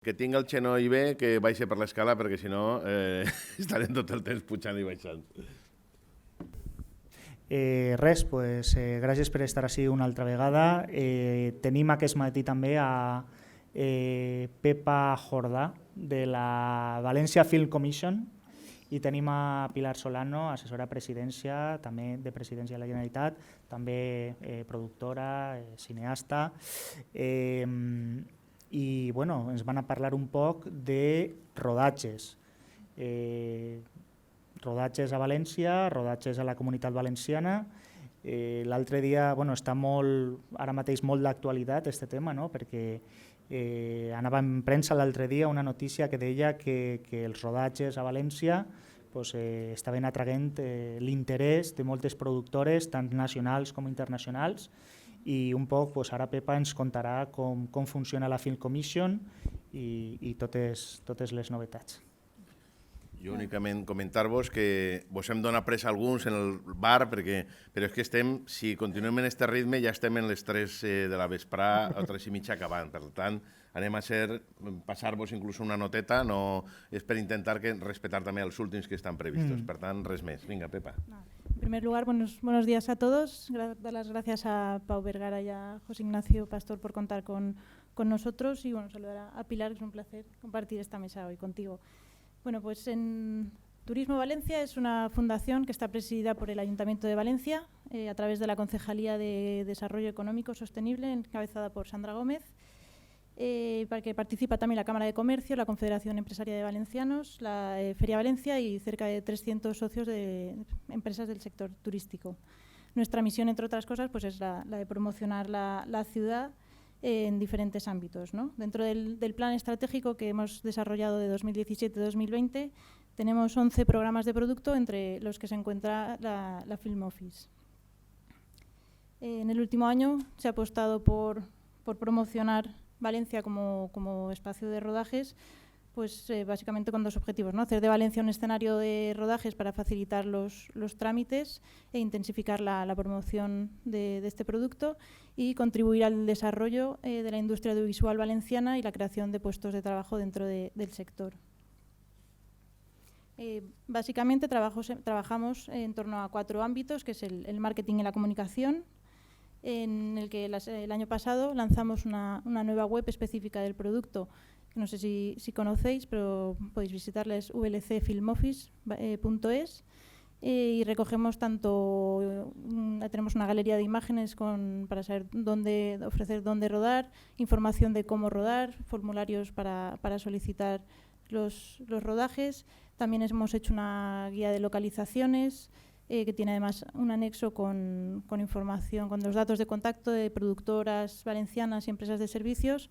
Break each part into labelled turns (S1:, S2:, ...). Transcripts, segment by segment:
S1: Que tingui el xenoi bé, que baixi per l'escala, perquè si no estarem tot el temps pujant i baixant.
S2: Res, pues, gràcies per estar així una altra vegada. Tenim aquest matí també a Pepa Jordà, de la València Film Commission, i tenim a Pilar Solano, assessora a presidència, també de presidència de la Generalitat, també productora, cineasta, i bueno, ens van a parlar un poc de rodatges. Rodatges a València, rodatges a la Comunitat Valenciana. L'altre dia, bueno, està ara mateix molt d'actualitat aquest tema, no? Perquè anava en premsa l'altre dia una notícia que deia que els rodatges a València estaven atraient l'interès de moltes productores, tant nacionals com internacionals, i un poc ara Pepa ens contarà com funciona la Film Commission i totes les novetats.
S1: Jo únicament comentar-vos que vos hem donat pressa alguns en el bar, però és que si continuem en aquest ritme ja estem en les 3 de la vesprà o 3 i mitja acabant. Per tant, anem a passar-vos inclús una noteta, no és per intentar respetar també els últims que estan previstos. Per tant, res més. Vinga, Pepa.
S3: En primer lugar, buenos días a todos. Dar las gracias a Pau Vergara y a José Ignacio Pastor por contar con nosotros y saludar a Pilar, que es un placer compartir esta mesa hoy contigo. Bueno, pues en Turismo Valencia es una fundación que está presidida por el Ayuntamiento de Valencia a través de la Concejalía de Desarrollo Económico Sostenible, encabezada por Sandra Gómez, para que participa también la Cámara de Comercio, la Confederación Empresaria de Valencianos, la Feria Valencia y cerca de 300 socios de empresas del sector turístico. Nuestra misión, entre otras cosas, pues es la de promocionar la ciudad en diferentes ámbitos, ¿no? Dentro del plan estratégico que hemos desarrollado de 2017-2020 tenemos 11 programas de producto, entre los que se encuentra la Film Office. En el último año se ha apostado por promocionar Valencia como espacio de rodajes, pues básicamente con 2 objetivos, ¿no? Hacer de Valencia un escenario de rodajes para facilitar los trámites e intensificar la promoción de este producto y contribuir al desarrollo de la industria audiovisual valenciana y la creación de puestos de trabajo dentro del sector. Básicamente trabajamos en torno a 4 ámbitos, que es el marketing y la comunicación, en el que el año pasado lanzamos una nueva web específica del producto. No sé si conocéis, pero podéis visitarles vlcfilmoffice.es y recogemos tenemos una galería de imágenes para saber ofrecer dónde rodar, información de cómo rodar, formularios para solicitar los rodajes. También hemos hecho una guía de localizaciones que tiene además un anexo con información, con los datos de contacto de productoras valencianas y empresas de servicios.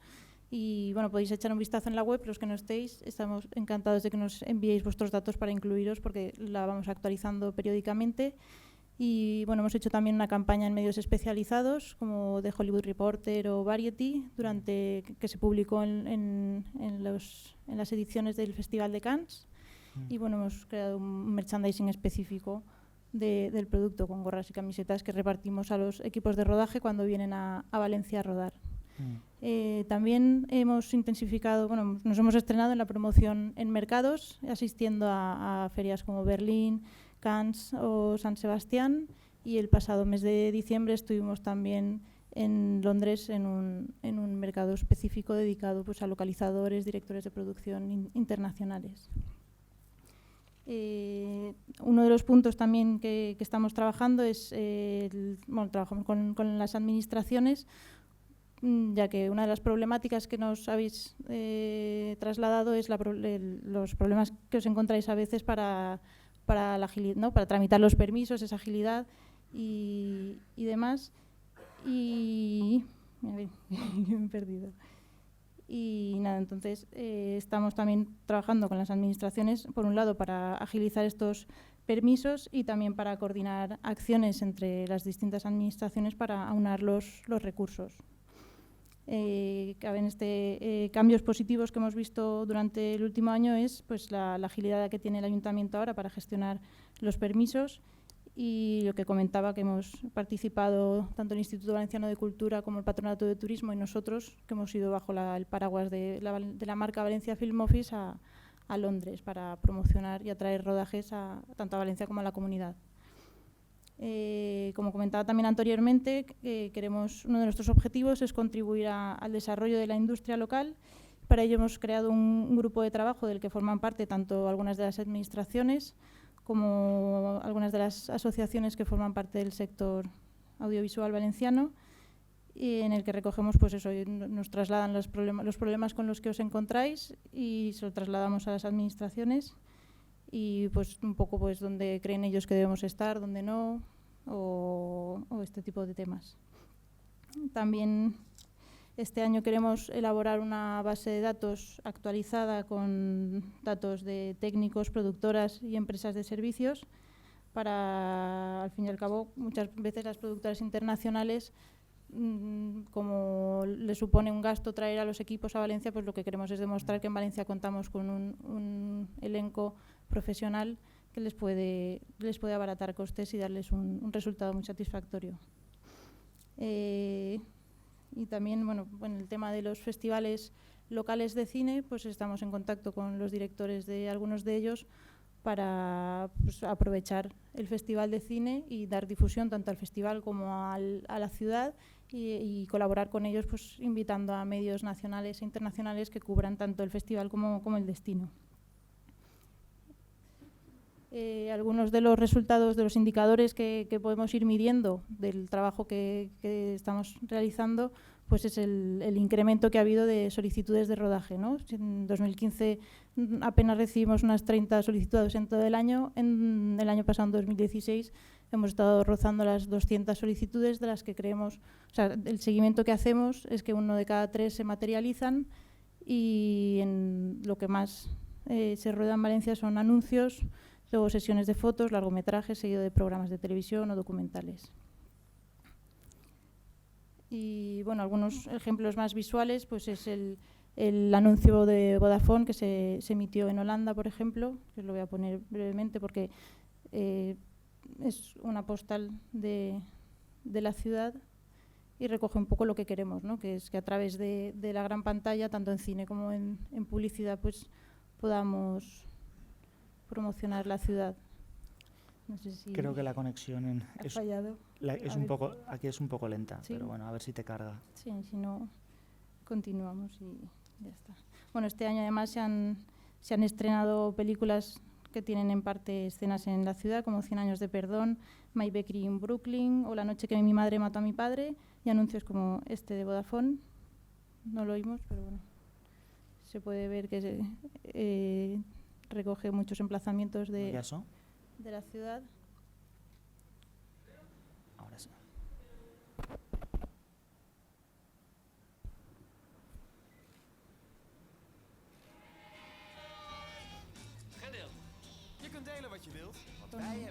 S3: Y bueno, podéis echar un vistazo en la web, los que no estéis, estamos encantados de que nos enviéis vuestros datos para incluiros, porque la vamos actualizando periódicamente. Y bueno, hemos hecho también una campaña en medios especializados, como The Hollywood Reporter o Variety, que se publicó en las ediciones del Festival de Cannes. Y bueno, hemos creado un merchandising específico del producto, con gorras y camisetas que repartimos a los equipos de rodaje cuando vienen a Valencia a rodar. También hemos intensificado, nos hemos estrenado en la promoción en mercados, asistiendo a ferias como Berlín, Cannes o San Sebastián, y el pasado mes de diciembre estuvimos también en Londres en un mercado específico dedicado a localizadores, directores de producción internacionales. Uno de los puntos también que estamos trabajando es, trabajamos con las administraciones, ya que una de las problemáticas que nos habéis trasladado es los problemas que os encontráis a veces para la agilidad, ¿no? Para tramitar los permisos, esa agilidad y demás. Y me he perdido. Y nada, entonces estamos también trabajando con las administraciones, por un lado, para agilizar estos permisos y también para coordinar acciones entre las distintas administraciones para aunar los recursos. Cambios positivos que hemos visto durante el último año es la agilidad que tiene el Ayuntamiento ahora para gestionar los permisos Y lo que comentaba, que hemos participado tanto el Instituto Valenciano de Cultura como el Patronato de Turismo y nosotros, que hemos ido bajo el paraguas de la marca Valencia Film Office a Londres para promocionar y atraer rodajes tanto a Valencia como a la comunidad. Como comentaba también anteriormente, uno de nuestros objetivos es contribuir al desarrollo de la industria local. Para ello hemos creado un grupo de trabajo del que forman parte tanto algunas de las administraciones como algunas de las asociaciones que forman parte del sector audiovisual valenciano, y en el que recogemos, pues eso, nos trasladan los problemas con los que os encontráis y se lo trasladamos a las administraciones y pues un poco pues dónde creen ellos que debemos estar, dónde no, o este tipo de temas. También este año queremos elaborar una base de datos actualizada con datos de técnicos, productoras y empresas de servicios para, al fin y al cabo, muchas veces las productoras internacionales, como le supone un gasto traer a los equipos a Valencia, pues lo que queremos es demostrar que en Valencia contamos con un elenco profesional que les puede abaratar costes y darles un resultado muy satisfactorio. Y también, bueno, en el tema de los festivales locales de cine, pues estamos en contacto con los directores de algunos de ellos para pues, aprovechar el festival de cine y dar difusión tanto al festival como a la ciudad y colaborar con ellos, pues invitando a medios nacionales e internacionales que cubran tanto el festival como el destino. Algunos de los resultados, de los indicadores que podemos ir midiendo del trabajo que estamos realizando, pues es el incremento que ha habido de solicitudes de rodaje, ¿no? En 2015 apenas recibimos unas 30 solicitudes en todo el año. En el año pasado, en 2016, hemos estado rozando las 200 solicitudes, de las que creemos, o sea, el seguimiento que hacemos es que 1 de cada 3 se materializan, y en lo que más se rueda en Valencia son anuncios, luego sesiones de fotos, largometrajes, seguido de programas de televisión o documentales. Y bueno, algunos ejemplos más visuales, pues es el anuncio de Vodafone que se emitió en Holanda, por ejemplo, que os lo voy a poner brevemente porque es una postal de la ciudad y recoge un poco lo que queremos, ¿no? Que es que a través de la gran pantalla, tanto en cine como en publicidad, pues podamos promocionar la ciudad. No sé si
S2: creo que la conexión
S3: ha fallado.
S2: Aquí es un poco lenta,
S3: ¿Sí?
S2: Pero bueno, a ver si te carga.
S3: Sí, si no, continuamos y ya está. Bueno, este año además se han estrenado películas que tienen en parte escenas en la ciudad, como 100 años de perdón, My Bakery in Brooklyn o La noche que mi madre mató a mi padre, y anuncios como este de Vodafone. No lo oímos, pero bueno, se puede ver que recoge muchos emplazamientos de la ciudad.
S2: Ahora sí.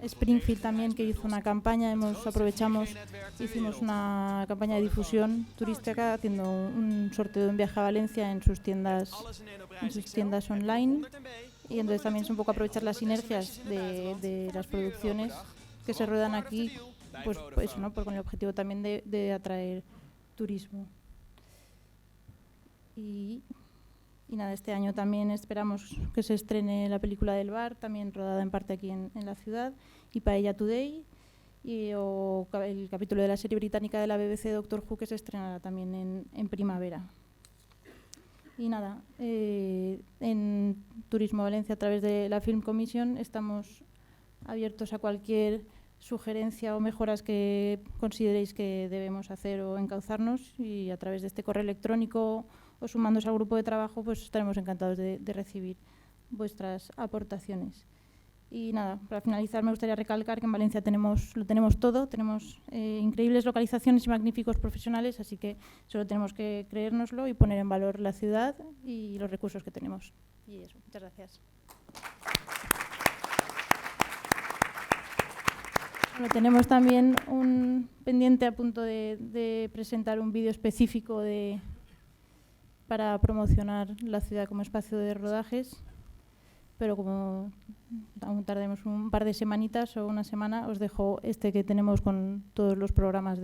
S3: Springfield también, que hizo una campaña, hicimos una campaña de difusión turística haciendo un sorteo de un viaje a Valencia en sus tiendas online, y entonces también es un poco aprovechar las sinergias de las producciones que se ruedan aquí, pues eso, ¿no? Con el objetivo también de atraer turismo. Y nada, este año también esperamos que se estrene la película del bar, también rodada en parte aquí en la ciudad, y Paella Today, o el capítulo de la serie británica de la BBC Doctor Who, que se estrenará también en primavera. Y nada, en Turismo Valencia, a través de la Film Commission, estamos abiertos a cualquier sugerencia o mejoras que consideréis que debemos hacer o encauzarnos, y a través de este correo electrónico o sumándose al grupo de trabajo, pues estaremos encantados de recibir vuestras aportaciones. Y nada, para finalizar me gustaría recalcar que en Valencia lo tenemos todo, tenemos increíbles localizaciones y magníficos profesionales, así que solo tenemos que creérnoslo y poner en valor la ciudad y los recursos que tenemos. Y eso, muchas gracias. Bueno, tenemos también un pendiente a punto de presentar un vídeo específico para promocionar la ciudad como espacio de rodajes. pero como aún tardemos un par de semanitas o una semana, os dejo este que tenemos con todos los programas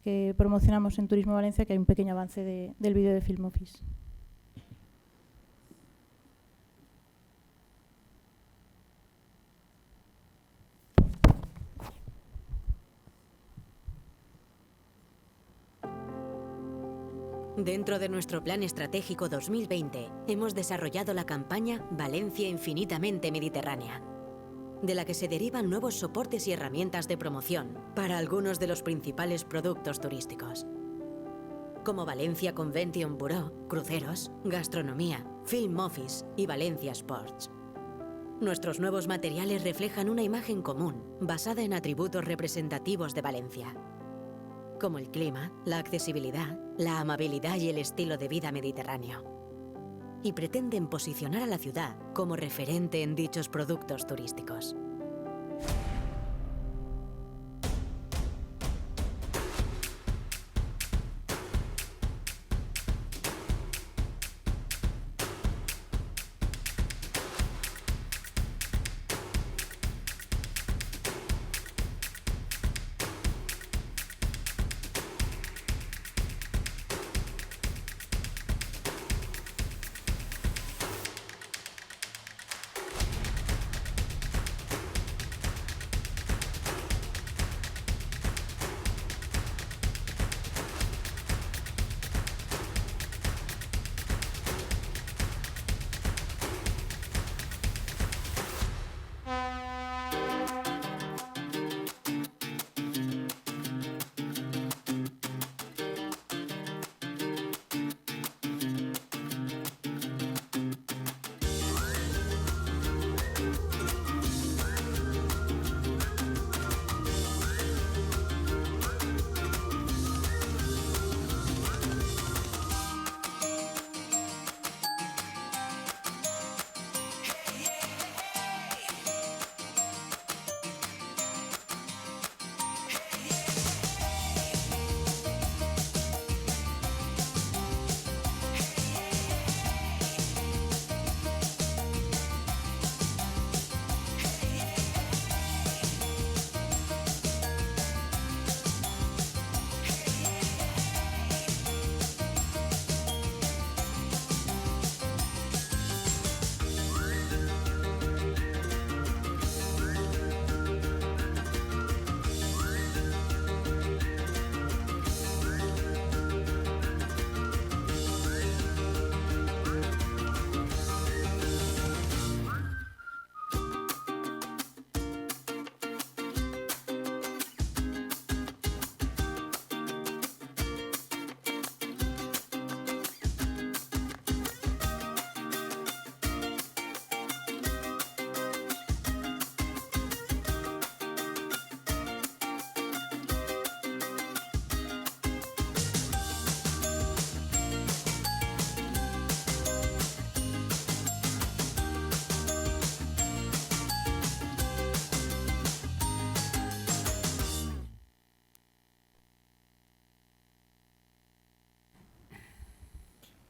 S3: que promocionamos en Turismo Valencia, que hay un pequeño avance del vídeo de Film Office.
S4: Dentro de nuestro Plan Estratégico 2020, hemos desarrollado la campaña Valencia Infinitamente Mediterránea, de la que se derivan nuevos soportes y herramientas de promoción para algunos de los principales productos turísticos, como Valencia Convention Bureau, cruceros, gastronomía, Film Office y Valencia Sports. Nuestros nuevos materiales reflejan una imagen común, basada en atributos representativos de Valencia, como el clima, la accesibilidad, la amabilidad y el estilo de vida mediterráneo. Y pretenden posicionar a la ciudad como referente en dichos productos turísticos.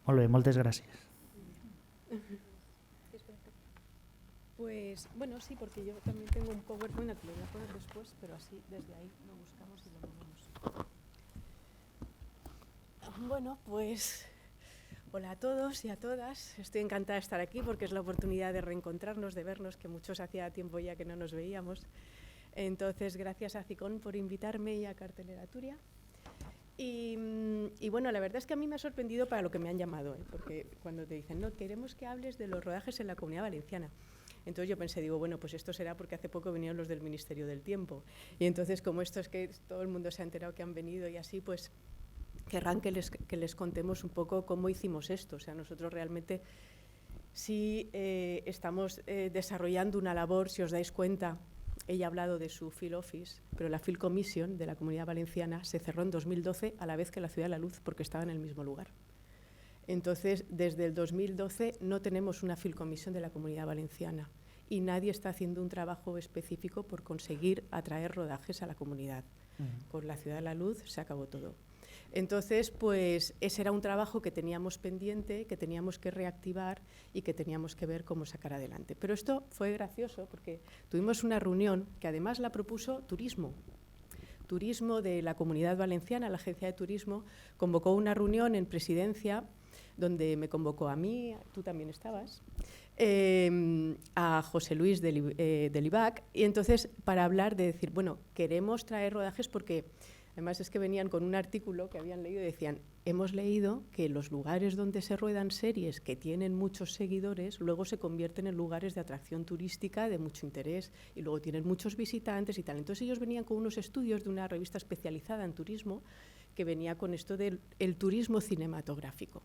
S2: Molt bé, moltes gràcies.
S5: Pues bueno, sí, porque yo también tengo un PowerPoint que lo voy a poner después, pero así desde ahí lo buscamos y lo movemos. Bueno, pues hola a todos y a todas. Estoy encantada de estar aquí porque es la oportunidad de reencontrarnos, de vernos, que muchos hacía tiempo ya que no nos veíamos. Entonces, gracias a Cicón por invitarme y a Cartelera Turia. Y bueno, la verdad es que a mí me ha sorprendido para lo que me han llamado, porque cuando te dicen, no, queremos que hables de los rodajes en la Comunidad Valenciana. Entonces yo pensé, digo, bueno, pues esto será porque hace poco vinieron los del Ministerio del Tiempo. Y entonces, como esto es que todo el mundo se ha enterado que han venido y así, pues querrán que les contemos un poco cómo hicimos esto. O sea, nosotros realmente sí estamos desarrollando una labor, si os dais cuenta. Ella ha hablado de su Film Office, pero la Film Commission de la Comunidad Valenciana se cerró en 2012 a la vez que la Ciudad de la Luz porque estaba en el mismo lugar. Entonces, desde el 2012 no tenemos una Film Commission de la Comunidad Valenciana y nadie está haciendo un trabajo específico por conseguir atraer rodajes a la comunidad. Con la Ciudad de la Luz se acabó todo. Entonces, pues ese era un trabajo que teníamos pendiente, que teníamos que reactivar y que teníamos que ver cómo sacar adelante. Pero esto fue gracioso porque tuvimos una reunión que además la propuso Turismo. Turismo de la Comunidad Valenciana, la Agencia de Turismo, convocó una reunión en Presidencia donde me convocó a mí, tú también estabas, a José Luis del IVAC, y entonces para hablar de decir, bueno, queremos traer rodajes porque además es que venían con un artículo que habían leído y decían, hemos leído que los lugares donde se ruedan series que tienen muchos seguidores luego se convierten en lugares de atracción turística de mucho interés y luego tienen muchos visitantes y tal. Entonces ellos venían con unos estudios de una revista especializada en turismo que venía con esto del turismo cinematográfico.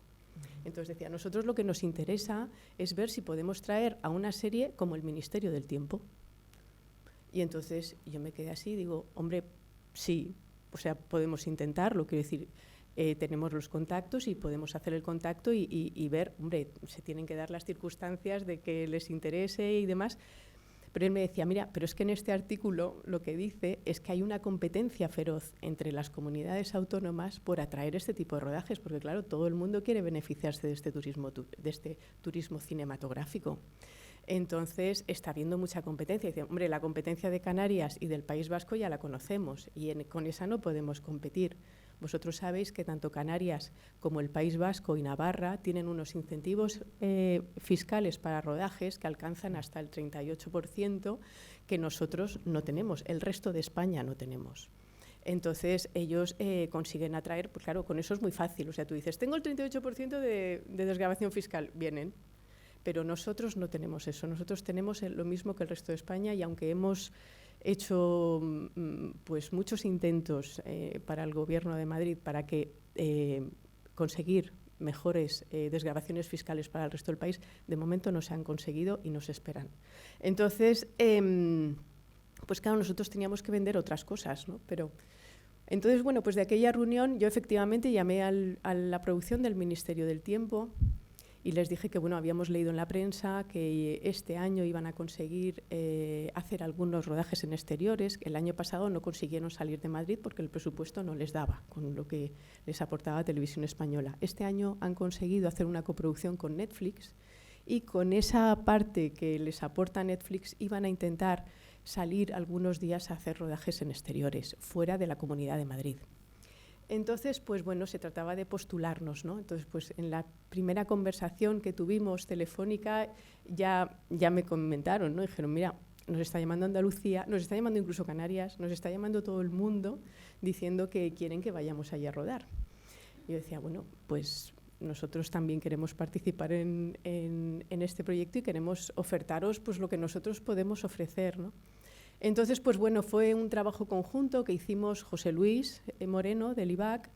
S5: Entonces decía, a nosotros lo que nos interesa es ver si podemos traer a una serie como El Ministerio del Tiempo. Y entonces yo me quedé así y digo, hombre, sí, o sea, podemos intentarlo, quiero decir, tenemos los contactos y podemos hacer el contacto y ver, hombre, se tienen que dar las circunstancias de que les interese y demás. Pero él me decía, mira, pero es que en este artículo lo que dice es que hay una competencia feroz entre las comunidades autónomas por atraer este tipo de rodajes, porque claro, todo el mundo quiere beneficiarse de este turismo cinematográfico. Entonces, está habiendo mucha competencia. Dice, hombre, la competencia de Canarias y del País Vasco ya la conocemos y con esa no podemos competir. Vosotros sabéis que tanto Canarias como el País Vasco y Navarra tienen unos incentivos fiscales para rodajes que alcanzan hasta el 38%, que nosotros no tenemos, el resto de España no tenemos. Entonces, ellos consiguen atraer, pues claro, con eso es muy fácil. O sea, tú dices, tengo el 38% de desgravación fiscal, vienen. Pero nosotros no tenemos eso, nosotros tenemos lo mismo que el resto de España y aunque hemos hecho pues muchos intentos para el Gobierno de Madrid para que conseguir mejores desgravaciones fiscales para el resto del país, de momento no se han conseguido y no se esperan. Entonces, pues claro, nosotros teníamos que vender otras cosas, ¿no? Pero entonces, bueno, pues de aquella reunión yo efectivamente llamé a la producción del Ministerio del Tiempo y les dije que bueno, habíamos leído en la prensa que este año iban a conseguir hacer algunos rodajes en exteriores. El año pasado no consiguieron salir de Madrid porque el presupuesto no les daba con lo que les aportaba Televisión Española. Este año han conseguido hacer una coproducción con Netflix y con esa parte que les aporta Netflix iban a intentar salir algunos días a hacer rodajes en exteriores, fuera de la Comunidad de Madrid. Entonces, pues bueno, se trataba de postularnos, ¿no? Entonces, pues en la primera conversación que tuvimos telefónica ya me comentaron, ¿no? Dijeron, mira, nos está llamando Andalucía, nos está llamando incluso Canarias, nos está llamando todo el mundo diciendo que quieren que vayamos allí a rodar. Yo decía, bueno, pues nosotros también queremos participar en este proyecto y queremos ofertaros pues lo que nosotros podemos ofrecer, ¿no? Entonces, pues bueno, fue un trabajo conjunto que hicimos José Luis Moreno, del IVAC,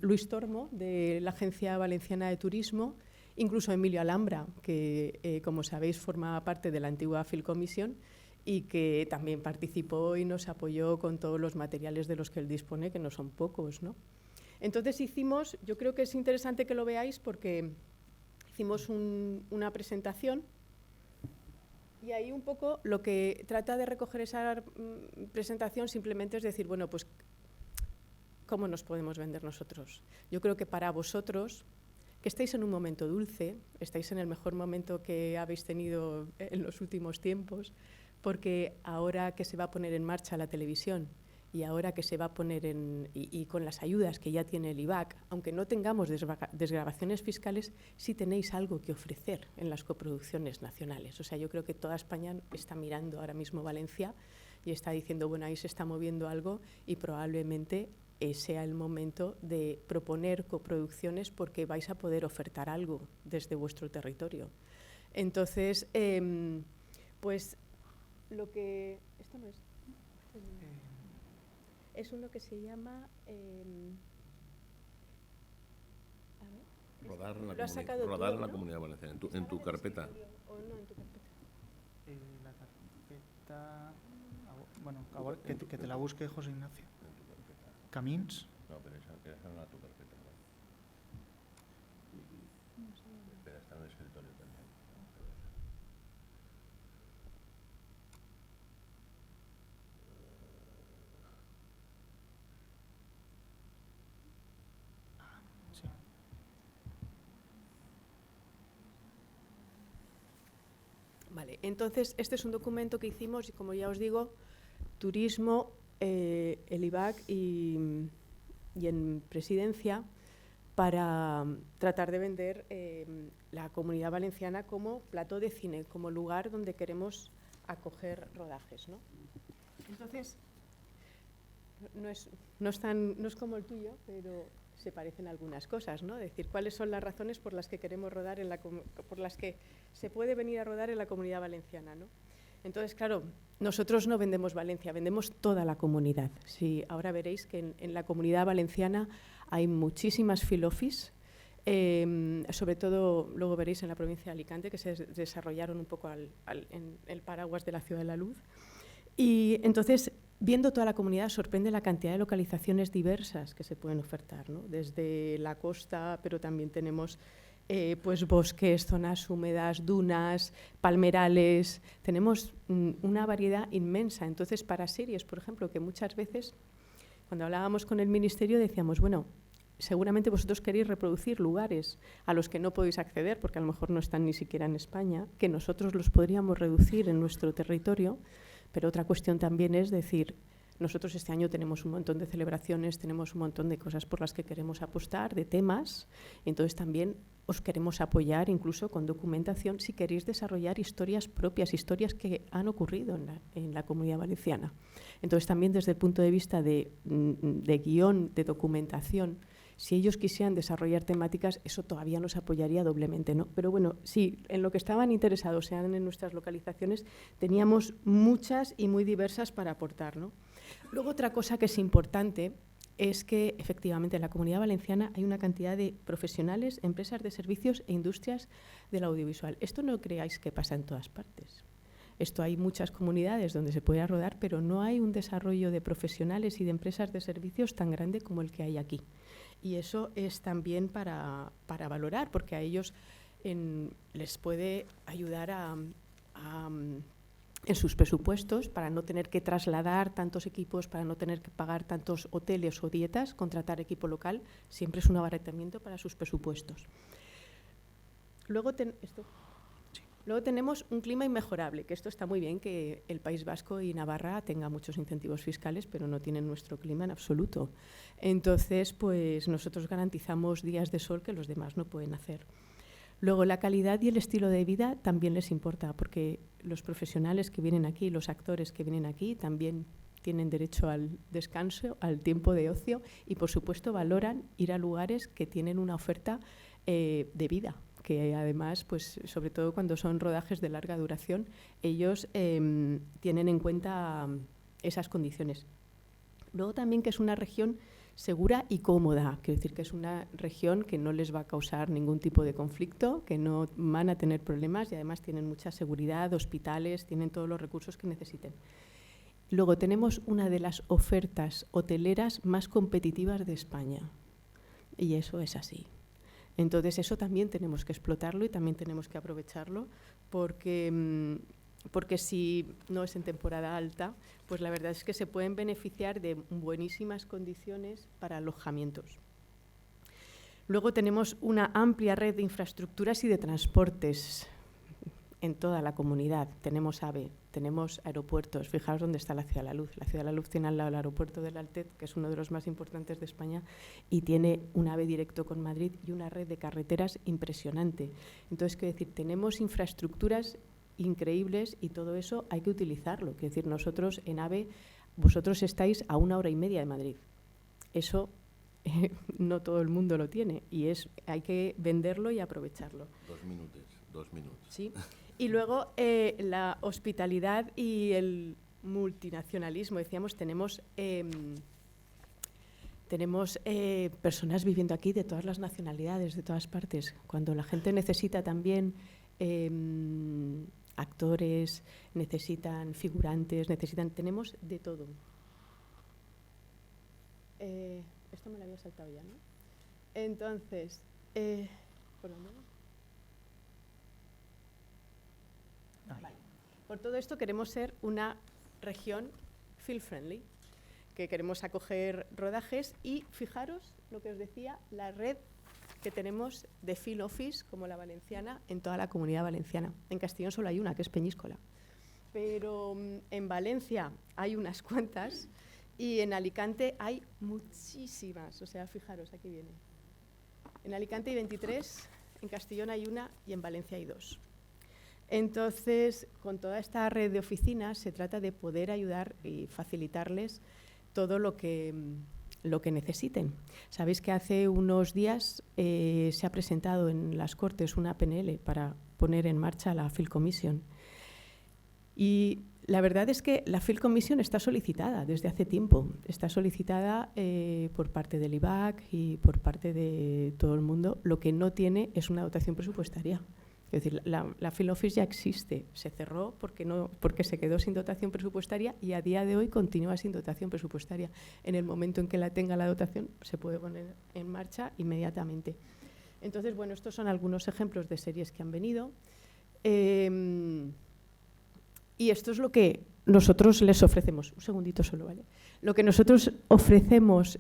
S5: Luis Tormo, de la Agencia Valenciana de Turismo, incluso Emilio Alhambra, que, como sabéis, forma parte de la antigua Filcomisión y que también participó y nos apoyó con todos los materiales de los que él dispone, que no son pocos, ¿no? Entonces hicimos, yo creo que es interesante que lo veáis porque hicimos una presentación. Y ahí un poco lo que trata de recoger esa presentación simplemente es decir, bueno, pues, ¿cómo nos podemos vender nosotros? Yo creo que para vosotros, que estáis en un momento dulce, estáis en el mejor momento que habéis tenido en los últimos tiempos, porque ahora que se va a poner en marcha la televisión y ahora que se va a poner y con las ayudas que ya tiene el IVAC, aunque no tengamos desgravaciones fiscales, sí tenéis algo que ofrecer en las coproducciones nacionales. O sea, yo creo que toda España está mirando ahora mismo Valencia y está diciendo, bueno, ahí se está moviendo algo y probablemente sea el momento de proponer coproducciones porque vais a poder ofertar algo desde vuestro territorio. Entonces, pues lo que... Esto no es... Es uno que se llama...
S1: Rodar en la Comunidad Valenciana, en tu carpeta.
S5: ¿O no en tu carpeta?
S2: La carpeta... Bueno, que te la busque José Ignacio. ¿Camins?
S1: No, pero esa no es tu carpeta. ¿No? Espera, está en el escritorio también.
S5: Vale, entonces este es un documento que hicimos, y como ya os digo, turismo, el IBAC y en presidencia, para tratar de vender la Comunidad Valenciana como plató de cine, como lugar donde queremos acoger rodajes, ¿no? Entonces, no es como el tuyo, pero se parecen algunas cosas, ¿no? Es decir, cuáles son las razones por las que queremos rodar, por las que se puede venir a rodar en la Comunidad Valenciana, ¿no? Entonces, claro, nosotros no vendemos Valencia, vendemos toda la comunidad. Sí, ahora veréis que en la Comunidad Valenciana hay muchísimas filofis, sobre todo, luego veréis en la provincia de Alicante, que se desarrollaron un poco en el paraguas de la Ciudad de la Luz. Y entonces, viendo toda la comunidad, sorprende la cantidad de localizaciones diversas que se pueden ofertar, ¿no? Desde la costa, pero también tenemos pues bosques, zonas húmedas, dunas, palmerales. Tenemos una variedad inmensa. Entonces, para series, por ejemplo, que muchas veces, cuando hablábamos con el Ministerio, decíamos, bueno, seguramente vosotros queréis reproducir lugares a los que no podéis acceder, porque a lo mejor no están ni siquiera en España, que nosotros los podríamos reducir en nuestro territorio. Pero otra cuestión también es decir, nosotros este año tenemos un montón de celebraciones, tenemos un montón de cosas por las que queremos apostar, de temas, entonces también os queremos apoyar incluso con documentación si queréis desarrollar historias propias, historias que han ocurrido en la Comunidad Valenciana. Entonces también desde el punto de vista de guión, de documentación, si ellos quisieran desarrollar temáticas, eso todavía nos apoyaría doblemente, ¿no? Pero bueno, sí, en lo que estaban interesados, sean en nuestras localizaciones, teníamos muchas y muy diversas para aportar, ¿no? Luego otra cosa que es importante es que efectivamente en la Comunidad Valenciana hay una cantidad de profesionales, empresas de servicios e industrias del audiovisual. Esto no creáis que pasa en todas partes. Esto hay muchas comunidades donde se puede rodar, pero no hay un desarrollo de profesionales y de empresas de servicios tan grande como el que hay aquí. Y eso es también para valorar, porque a ellos les puede ayudar en sus presupuestos para no tener que trasladar tantos equipos, para no tener que pagar tantos hoteles o dietas, contratar equipo local, siempre es un abaratamiento para sus presupuestos. Luego tenemos un clima inmejorable, que esto está muy bien, que el País Vasco y Navarra tengan muchos incentivos fiscales, pero no tienen nuestro clima en absoluto. Entonces, pues nosotros garantizamos días de sol que los demás no pueden hacer. Luego, la calidad y el estilo de vida también les importa, porque los profesionales que vienen aquí, los actores que vienen aquí, también tienen derecho al descanso, al tiempo de ocio y, por supuesto, valoran ir a lugares que tienen una oferta de vida, que además, pues, sobre todo cuando son rodajes de larga duración, ellos tienen en cuenta esas condiciones. Luego también que es una región segura y cómoda, quiero decir que es una región que no les va a causar ningún tipo de conflicto, que no van a tener problemas y además tienen mucha seguridad, hospitales, tienen todos los recursos que necesiten. Luego tenemos una de las ofertas hoteleras más competitivas de España y eso es así. Entonces eso también tenemos que explotarlo y también tenemos que aprovecharlo porque si no es en temporada alta, pues la verdad es que se pueden beneficiar de buenísimas condiciones para alojamientos. Luego tenemos una amplia red de infraestructuras y de transportes en toda la comunidad. Tenemos AVE, tenemos aeropuertos. Fijaos dónde está la Ciudad de la Luz. La Ciudad de la Luz tiene al lado el aeropuerto del Altet, que es uno de los más importantes de España, y tiene un AVE directo con Madrid y una red de carreteras impresionante. Entonces, quiero decir, tenemos infraestructuras increíbles y todo eso hay que utilizarlo. Quiero decir, nosotros en AVE, vosotros estáis a 1 hora y media de Madrid. Eso no todo el mundo lo tiene y hay que venderlo y aprovecharlo.
S1: 2 minutos.
S5: Sí. Y luego la hospitalidad y el multinacionalismo. Decíamos, tenemos personas viviendo aquí de todas las nacionalidades, de todas partes. Cuando la gente necesita también actores, necesitan figurantes, tenemos de todo. Esto me lo había saltado ya, ¿no? Entonces, ¿por dónde va? Vale. Por todo esto queremos ser una región feel-friendly, que queremos acoger rodajes y fijaros lo que os decía, la red que tenemos de field office, como la valenciana, en toda la Comunidad Valenciana. En Castellón solo hay una, que es Peñíscola. Pero en Valencia hay unas cuantas y en Alicante hay muchísimas. O sea, fijaros, aquí viene. En Alicante hay 23, en Castellón hay una y en Valencia hay 2. Entonces, con toda esta red de oficinas se trata de poder ayudar y facilitarles todo lo que necesiten. Sabéis que hace unos días se ha presentado en las Cortes una PNL para poner en marcha la Field Commission. Y la verdad es que la Field Commission está solicitada desde hace tiempo. Está solicitada por parte del IBAC y por parte de todo el mundo. Lo que no tiene es una dotación presupuestaria. Es decir, la Field Office ya existe, se cerró porque se quedó sin dotación presupuestaria y a día de hoy continúa sin dotación presupuestaria. En el momento en que la tenga la dotación se puede poner en marcha inmediatamente. Entonces, bueno, estos son algunos ejemplos de series que han venido. Y esto es lo que nosotros les ofrecemos. Un segundito solo, ¿vale? Lo que nosotros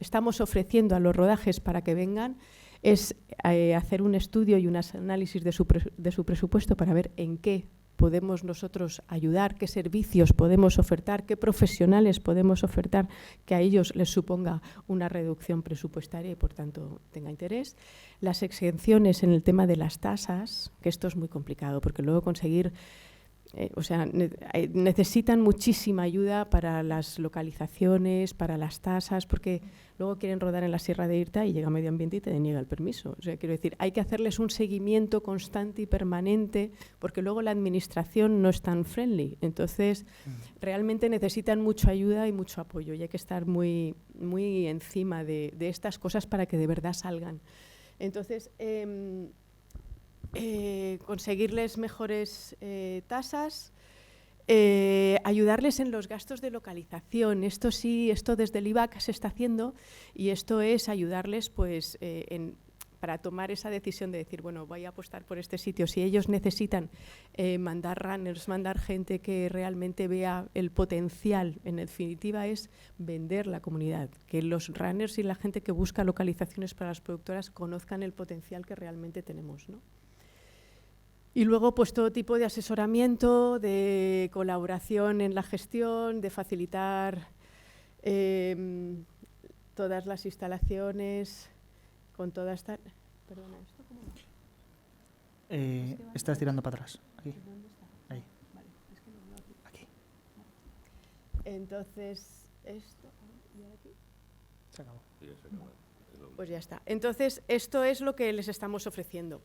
S5: estamos ofreciendo a los rodajes para que vengan es hacer un estudio y un análisis de su presupuesto para ver en qué podemos nosotros ayudar, qué servicios podemos ofertar, qué profesionales podemos ofertar que a ellos les suponga una reducción presupuestaria y, por tanto, tenga interés. Las exenciones en el tema de las tasas, que esto es muy complicado, porque luego conseguir... necesitan muchísima ayuda para las localizaciones, para las tasas, porque luego quieren rodar en la Sierra de Irta y llega Medio Ambiente y te deniega el permiso. O sea, quiero decir, hay que hacerles un seguimiento constante y permanente, porque luego la administración no es tan friendly. Entonces, realmente necesitan mucha ayuda y mucho apoyo, y hay que estar muy, muy encima de estas cosas para que de verdad salgan. Entonces, conseguirles mejores tasas, ayudarles en los gastos de localización. Esto desde el IBAC se está haciendo, y esto es ayudarles pues, para tomar esa decisión de decir, bueno, voy a apostar por este sitio. Si ellos necesitan mandar runners, mandar gente que realmente vea el potencial, en definitiva es vender la comunidad, que los runners y la gente que busca localizaciones para las productoras conozcan el potencial que realmente tenemos, ¿no? Y luego, pues todo tipo de asesoramiento, de colaboración en la gestión, de facilitar todas las instalaciones con toda esta... Perdona, ¿esto cómo va?
S2: Estás tirando para atrás. Aquí.
S5: ¿Dónde está?
S2: Ahí.
S5: Vale, es que no veo aquí.
S2: Aquí.
S5: Entonces, esto... ¿Y aquí?
S2: Se acabó.
S5: Pues ya está. Entonces, esto es lo que les estamos ofreciendo.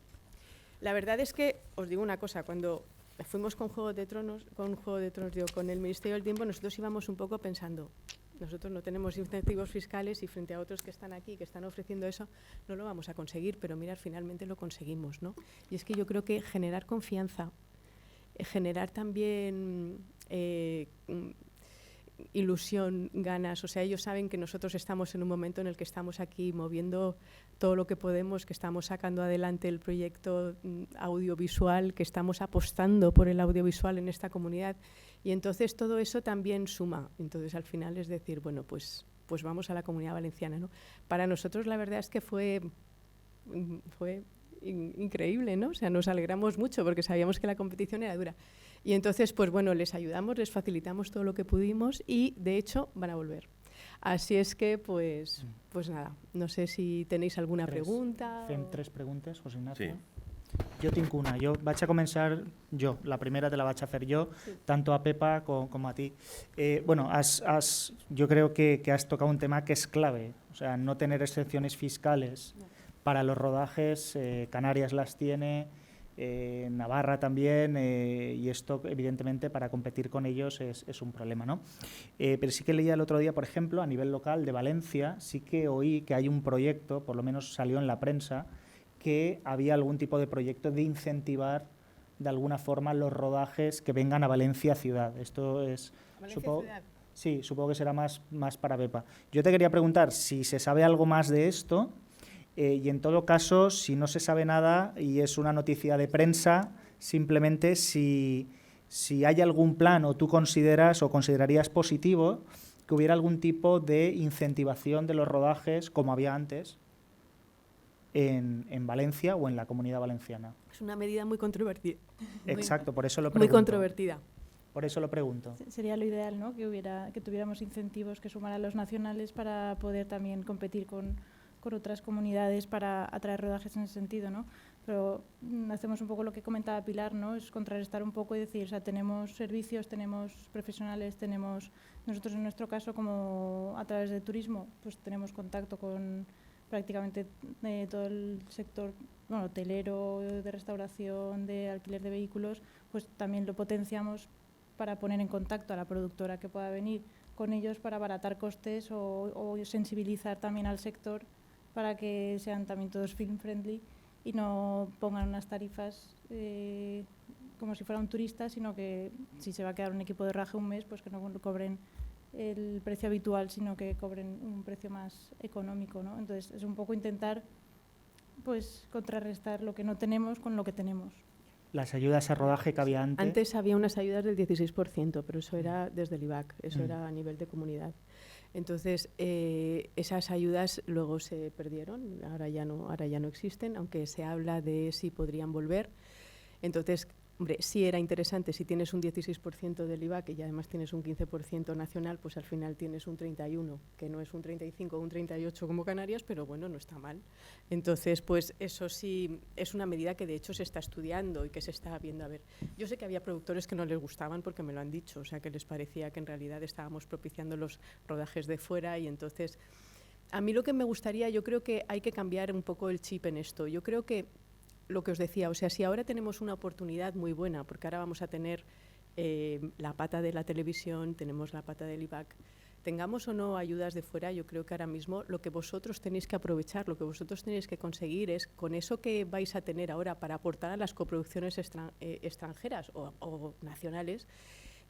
S5: La verdad es que, os digo una cosa, cuando fuimos con Juego de Tronos, con el Ministerio del Tiempo, nosotros íbamos un poco pensando, nosotros no tenemos incentivos fiscales y frente a otros que están aquí, que están ofreciendo eso, no lo vamos a conseguir, pero mirad, finalmente lo conseguimos, ¿no? Y es que yo creo que generar confianza, generar también ilusión, ganas, o sea, ellos saben que nosotros estamos en un momento en el que estamos aquí moviendo todo lo que podemos, que estamos sacando adelante el proyecto audiovisual, que estamos apostando por el audiovisual en esta comunidad, y entonces todo eso también suma. Entonces al final es decir, bueno, pues vamos a la Comunidad Valenciana, ¿no? Para nosotros la verdad es que fue increíble, ¿no? O sea, nos alegramos mucho porque sabíamos que la competición era dura. Y entonces, pues bueno, les ayudamos, les facilitamos todo lo que pudimos y, de hecho, van a volver. Así es que, pues nada, no sé si tenéis alguna pregunta.
S2: Fem 3 preguntes, José Ignacio.
S1: Sí.
S2: Jo tinc una. Vaig a començar jo. La primera te la vaig a fer jo, tanto a Pepa como a ti. Bueno, yo creo que has tocado un tema que es clave. O sea, no tener excepciones fiscales para los rodajes. Canarias las tiene, Navarra también, y esto evidentemente para competir con ellos es un problema, ¿no? Pero sí que leía el otro día, por ejemplo, a nivel local de Valencia, sí que oí que hay un proyecto, por lo menos salió en la prensa, que había algún tipo de proyecto de incentivar de alguna forma los rodajes que vengan a Valencia ciudad. Esto es...
S5: ¿Valencia ciudad?
S2: Sí, supongo que será más para Pepa. Yo te quería preguntar si se sabe algo más de esto, y en todo caso, si no se sabe nada y es una noticia de prensa, simplemente si hay algún plan o tú consideras o considerarías positivo que hubiera algún tipo de incentivación de los rodajes como había antes. en Valencia o en la Comunidad Valenciana.
S5: Es una medida muy controvertida.
S2: Exacto, por eso lo
S5: Muy
S2: pregunto.
S5: controvertida.
S2: Por eso lo pregunto.
S3: Sería lo ideal, ¿no? Que tuviéramos incentivos que sumaran a los nacionales para poder también competir con otras comunidades para atraer rodajes en ese sentido, ¿no? Pero hacemos un poco lo que comentaba Pilar, ¿no? Es contrarrestar un poco y decir, o sea, tenemos servicios, tenemos profesionales, tenemos, nosotros en nuestro caso, como a través de turismo, pues tenemos contacto con prácticamente todo el sector, bueno, hotelero, de restauración, de alquiler de vehículos, pues también lo potenciamos para poner en contacto a la productora que pueda venir con ellos para abaratar costes o sensibilizar también al sector para que sean también todos film friendly y no pongan unas tarifas como si fuera un turista, sino que si se va a quedar un equipo de rodaje un mes, pues que no cobren el precio habitual, sino que cobren un precio más económico, ¿no? Entonces es un poco intentar pues contrarrestar lo que no tenemos con lo que tenemos.
S2: Las ayudas a rodaje que había antes.
S5: Antes había unas ayudas del 16%, pero eso era desde el IVAC, eso era a nivel de comunidad. Entonces, esas ayudas luego se perdieron, ahora ya no existen, aunque se habla de si podrían volver. Entonces, hombre, sí era interesante, si tienes un 16% del IVAC y además tienes un 15% nacional, pues al final tienes un 31%, que no es un 35% o un 38% como Canarias, pero bueno, no está mal. Entonces, pues eso sí es una medida que de hecho se está estudiando y que se está viendo. A ver, yo sé que había productores que no les gustaban porque me lo han dicho, o sea, que les parecía que en realidad estábamos propiciando los rodajes de fuera y entonces, a mí lo que me gustaría, yo creo que hay que cambiar un poco el chip en esto. Yo creo que lo que os decía, o sea, si ahora tenemos una oportunidad muy buena, porque ahora vamos a tener la pata de la televisión, tenemos la pata del IVAC, tengamos o no ayudas de fuera, yo creo que ahora mismo lo que vosotros tenéis que aprovechar, lo que vosotros tenéis que conseguir es, con eso que vais a tener ahora para aportar a las coproducciones extranjeras o nacionales,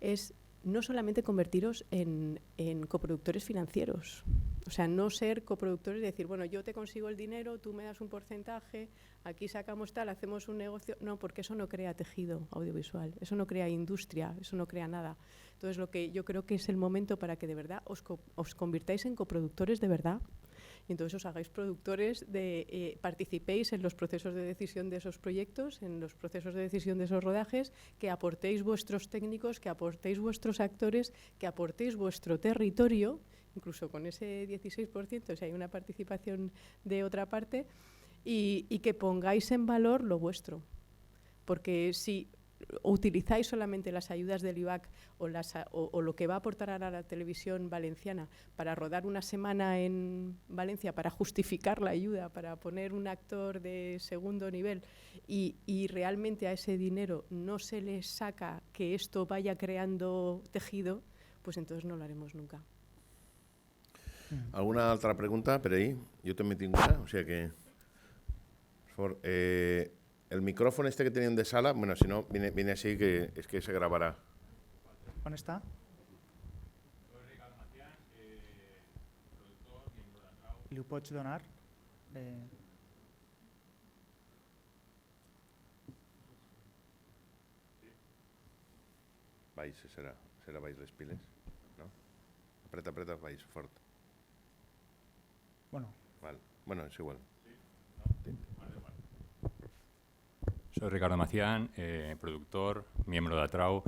S5: es no solamente convertiros en coproductores financieros. O sea, no ser coproductores y decir, bueno, yo te consigo el dinero, tú me das un porcentaje, aquí sacamos tal, hacemos un negocio. No, porque eso no crea tejido audiovisual, eso no crea industria, eso no crea nada. Entonces, lo que yo creo que es el momento para que de verdad os convirtáis en coproductores de verdad. Y entonces os hagáis productores, participéis en los procesos de decisión de esos proyectos, en los procesos de decisión de esos rodajes, que aportéis vuestros técnicos, que aportéis vuestros actores, que aportéis vuestro territorio, incluso con ese 16%, si hay una participación de otra parte, y que pongáis en valor lo vuestro. Porque si utilizáis solamente las ayudas del IVAC o lo que va a aportar a la televisión valenciana para rodar una semana en Valencia, para justificar la ayuda, para poner un actor de segundo nivel y realmente a ese dinero no se le saca que esto vaya creando tejido, pues entonces no lo haremos nunca.
S1: ¿Alguna altra pregunta per ahí? Jo també tinc una, o sigui que... Por favor, el micrófono este que tenían de sala, bueno, si no, viene así, que es que se grabará.
S2: On està? Li ho pots donar?
S1: Baix, serà baix les piles, no? Apreta, baix, fort.
S2: Bueno.
S1: Vale. Bueno, es igual.
S6: Soy Ricardo Macián, productor, miembro de Atrau.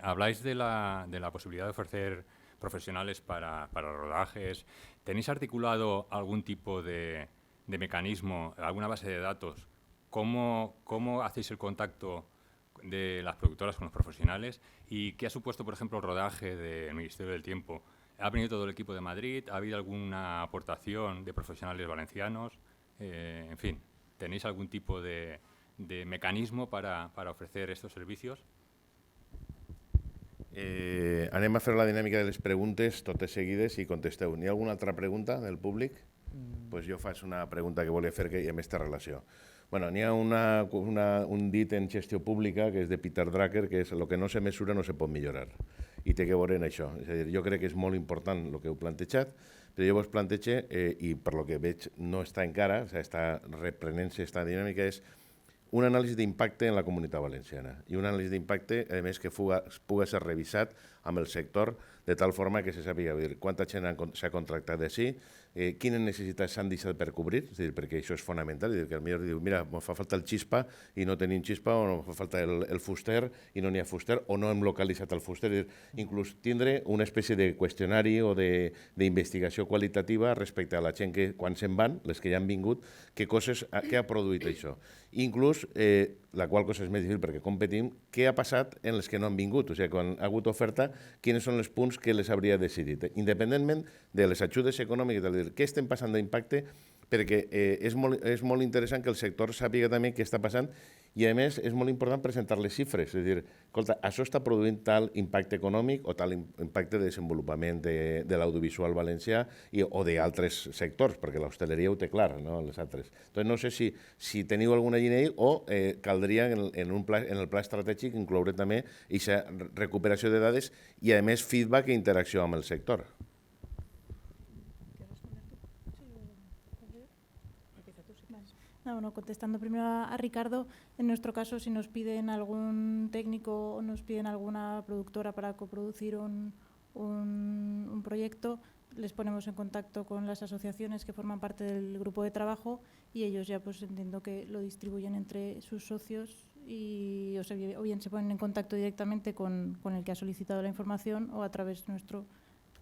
S6: Habláis de la posibilidad de ofrecer profesionales para rodajes. ¿Tenéis articulado algún tipo de mecanismo, alguna base de datos? ¿Cómo hacéis el contacto de las productoras con los profesionales? ¿Y qué ha supuesto, por ejemplo, el rodaje del Ministerio del Tiempo? ¿Ha venido todo el equipo de Madrid? ¿Ha habido alguna aportación de profesionales valencianos? En fin, ¿tenéis algún tipo de mecanismo para ofrecer estos servicios?
S1: Anem a fer la dinàmica de les preguntes totes seguides i contesteu. N'hi ha alguna altra pregunta del públic? Pues jo faig una pregunta que volia fer que hi ha aquesta relació. Bueno, n'hi ha un dit en gestió pública que és de Peter Drucker, que és el que no se mesura no se pot millorar. I té que veure en això. És a dir, jo crec que és molt important el que heu plantejat, però jo vos plantege, i per lo que veig no està encara, està reprenent-se aquesta dinàmica, és un anàlisi d'impacte en la Comunitat Valenciana i un anàlisi d'impacte, a més, que pugui ser revisat amb el sector de tal forma que se sàpiga quanta gent s'ha contractat d'ací, quines necessitats s'han deixat per cobrir, és a dir, perquè això és fonamental, és a dir, que potser diu, mira, em fa falta el xispa i no tenim xispa, o em fa falta el fuster i no n'hi ha fuster, o no hem localitzat el fuster, és a dir, inclús tindre una espècie de qüestionari o d'investigació qualitativa respecte a la gent que quan se'n van, les que ja han vingut, què ha produït això. Inclús, la qual cosa és més difícil perquè competim, què ha passat en les que no han vingut, o sigui, quan ha hagut oferta, quins són els punts que les hauria decidit, independentment de les ajudes econòmiques, què estem passant d'impacte, perquè és molt interessant que el sector sàpiga també què està passant i, a més, és molt important presentar les xifres, és a dir, escolta, això està produint tal impacte econòmic o tal impacte de desenvolupament de l'audiovisual valencià o d'altres sectors, perquè l'hostaleria ho té clar, no?, les altres. Entonces, no sé si teniu alguna línia o caldria en el pla estratègic incloure també aquesta recuperació de dades i, a més, feedback i interacció amb el sector.
S3: No, bueno, contestando primero a Ricardo, en nuestro caso, si nos piden algún técnico o nos piden alguna productora para coproducir un proyecto, les ponemos en contacto con las asociaciones que forman parte del grupo de trabajo y ellos ya pues entiendo que lo distribuyen entre sus socios y o bien se ponen en contacto directamente con el que ha solicitado la información o a través nuestro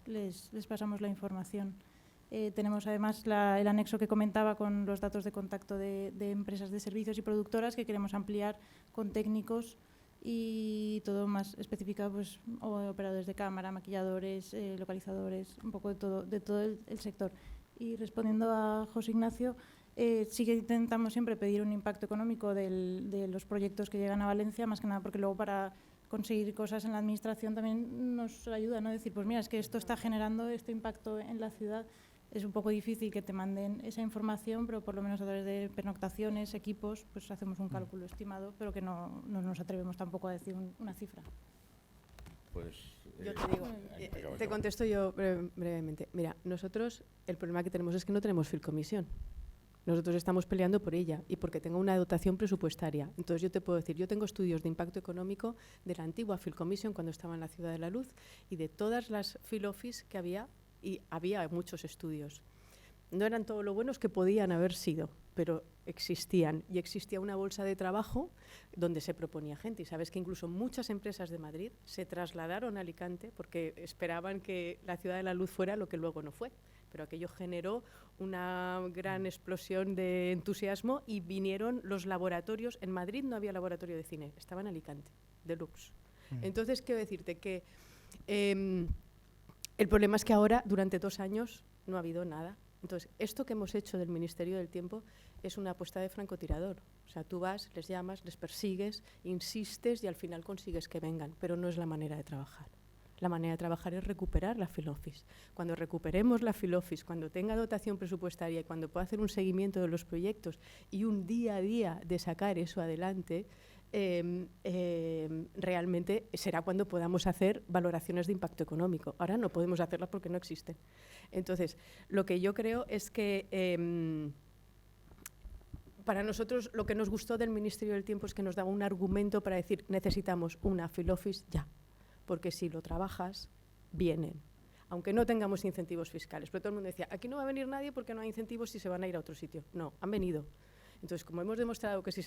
S3: les pasamos la información. Tenemos además el anexo que comentaba con los datos de contacto de empresas de servicios y productoras que queremos ampliar con técnicos y todo más especificado, pues operadores de cámara, maquilladores, localizadores, un poco de todo el sector. Y respondiendo a José Ignacio, sí que intentamos siempre pedir un impacto económico de los proyectos que llegan a Valencia, más que nada porque luego para conseguir cosas en la administración también nos ayuda, ¿no? Decir, pues mira, es que esto está generando este impacto en la ciudad. Es un poco difícil que te manden esa información, pero por lo menos a través de pernoctaciones, equipos, pues hacemos un cálculo estimado, pero que no nos atrevemos tampoco a decir una cifra.
S1: Pues,
S5: yo te digo, te contesto yo brevemente. Mira, nosotros el problema que tenemos es que no tenemos Filcomisión. Nosotros estamos peleando por ella y porque tenga una dotación presupuestaria. Entonces yo te puedo decir, yo tengo estudios de impacto económico de la antigua Filcomisión cuando estaba en la Ciudad de la Luz y de todas las Filoffice que había, y había muchos estudios. No eran todo lo buenos que podían haber sido, pero existían. Y existía una bolsa de trabajo donde se proponía gente. Y sabes que incluso muchas empresas de Madrid se trasladaron a Alicante porque esperaban que la Ciudad de la Luz fuera lo que luego no fue. Pero aquello generó una gran explosión de entusiasmo y vinieron los laboratorios. En Madrid no había laboratorio de cine, estaba en Alicante, Deluxe. Entonces, quiero decirte que el problema es que ahora, durante 2 años, no ha habido nada. Entonces, esto que hemos hecho del Ministerio del Tiempo es una apuesta de francotirador. O sea, tú vas, les llamas, les persigues, insistes y al final consigues que vengan, pero no es la manera de trabajar. La manera de trabajar es recuperar la Filoffice. Cuando recuperemos la Filoffice, cuando tenga dotación presupuestaria y cuando pueda hacer un seguimiento de los proyectos y un día a día de sacar eso adelante, realmente será cuando podamos hacer valoraciones de impacto económico. Ahora no podemos hacerlas porque no existen. Entonces, lo que yo creo es que para nosotros lo que nos gustó del Ministerio del Tiempo es que nos daba un argumento para decir necesitamos una Filoffice ya, porque si lo trabajas, vienen. Aunque no tengamos incentivos fiscales. Pero todo el mundo decía, aquí no va a venir nadie porque no hay incentivos y se van a ir a otro sitio. No, han venido. Entonces, como hemos demostrado que si